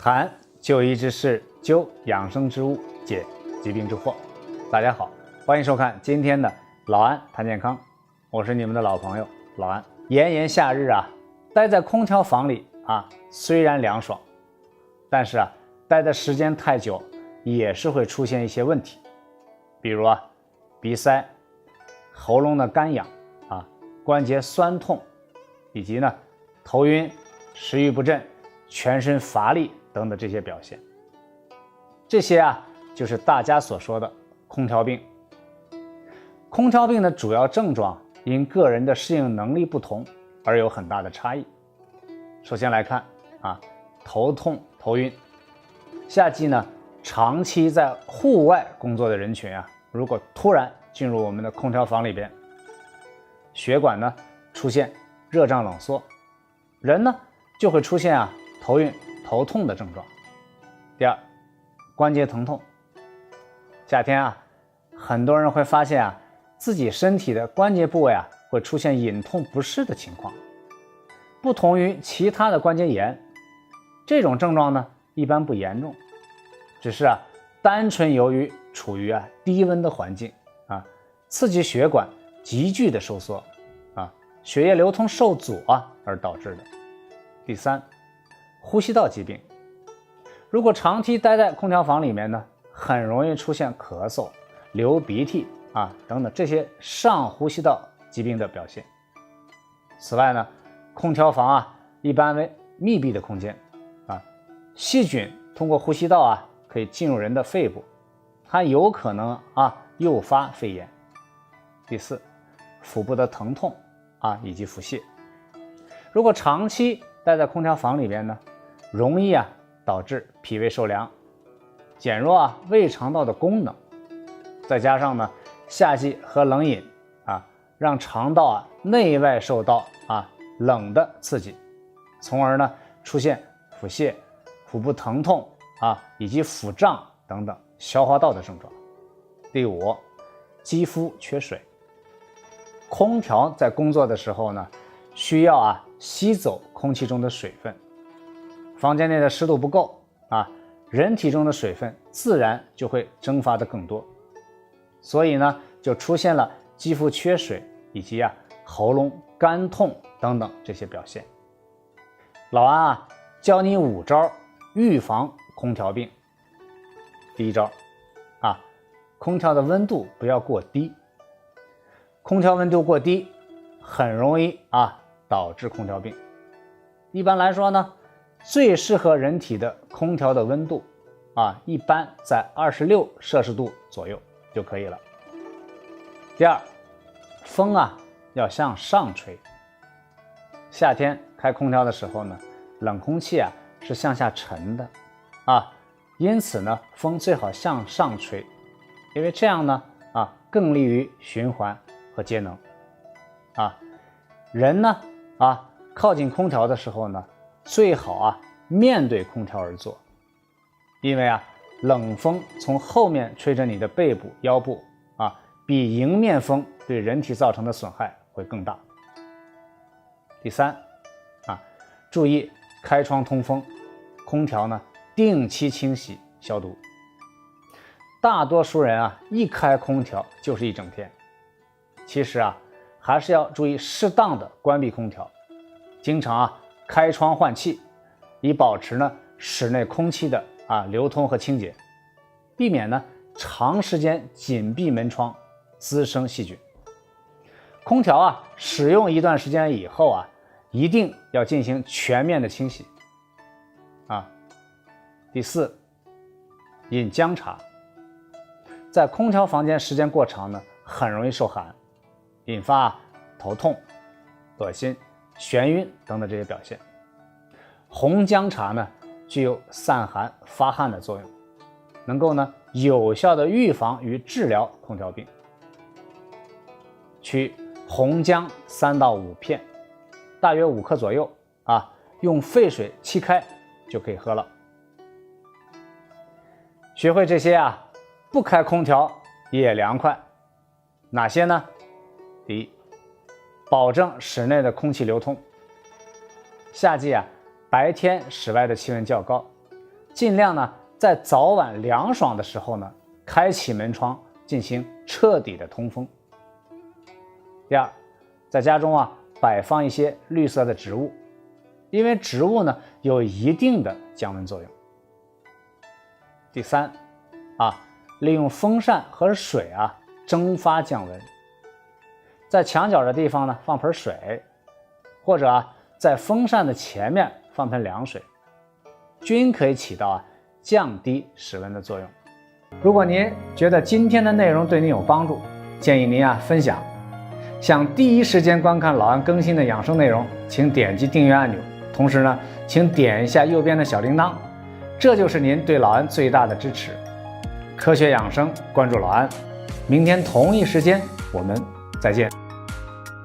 谈就医之事，究养生之物，解疾病之惑。大家好，欢迎收看今天的老安谈健康，我是你们的老朋友老安。炎炎夏日啊，待在空调房里啊，虽然凉爽，但是待的时间太久，也是会出现一些问题，比如鼻塞、喉咙的干痒关节酸痛，以及头晕、食欲不振、全身乏力等等这些表现。这些就是大家所说的空调病。空调病的主要症状因个人的适应能力不同而有很大的差异。首先来看头痛、头晕。夏季长期在户外工作的人群如果突然进入我们的空调房里边，血管出现热胀冷缩，人就会出现头晕、头痛的症状。第二，关节疼痛。夏天很多人会发现自己身体的关节部位会出现隐痛不适的情况。不同于其他的关节炎，这种症状一般不严重，只是单纯由于处于低温的环境刺激血管急剧的收缩血液流通受阻而导致的。第三，呼吸道疾病。如果长期待在空调房里面很容易出现咳嗽、流鼻涕等等这些上呼吸道疾病的表现。此外空调房一般为密闭的空间细菌通过呼吸道可以进入人的肺部，它有可能诱发肺炎。第四，腹部的疼痛以及腹泻。如果长期待在空调房里边容易导致脾胃受凉，减弱胃肠道的功能。再加上夏季喝冷饮让肠道内外受到冷的刺激，从而出现腹泻、腹部疼痛以及腹胀等等消化道的症状。第五，肌肤缺水。空调在工作的时候需要吸走空气中的水分，房间内的湿度不够人体中的水分自然就会蒸发的更多，所以就出现了肌肤缺水以及喉咙干痛等等这些表现。老安教你5招预防空调病。第一招空调的温度不要过低。空调温度过低很容易导致空调病。一般来说最适合人体的空调的温度一般在26摄氏度左右就可以了。第二，风要向上吹。夏天开空调的时候冷空气是向下沉的因此风最好向上吹，因为这样更利于循环和节能人靠近空调的时候最好面对空调而坐，因为冷风从后面吹着你的背部、腰部比迎面风对人体造成的损害会更大。第三注意开窗通风，空调定期清洗消毒。大多数人一开空调就是一整天，其实还是要注意适当的关闭空调，经常开窗换气，以保持室内空气的流通和清洁，避免长时间紧闭门窗滋生细菌。空调使用一段时间以后一定要进行全面的清洗第四，饮姜茶。在空调房间时间过长很容易受寒，引发头痛、恶心、眩晕等等这些表现。红姜茶具有散寒发汗的作用，能够有效的预防与治疗空调病。取红姜3到5片，大约5克左右用沸水沏开就可以喝了。学会这些不开空调也凉快。哪些呢？第一，保证室内的空气流通。夏季白天室外的气温较高，尽量呢在早晚凉爽的时候呢，开启门窗进行彻底的通风。第二，在家中啊摆放一些绿色的植物，因为植物呢有一定的降温作用。第三利用风扇和水蒸发降温，在墙角的地方呢放盆水，或者在风扇的前面放盆凉水，均可以起到降低室温的作用。如果您觉得今天的内容对您有帮助，建议您分享。想第一时间观看老安更新的养生内容，请点击订阅按钮，同时呢，请点一下右边的小铃铛，这就是您对老安最大的支持。科学养生，关注老安，明天同一时间我们再见。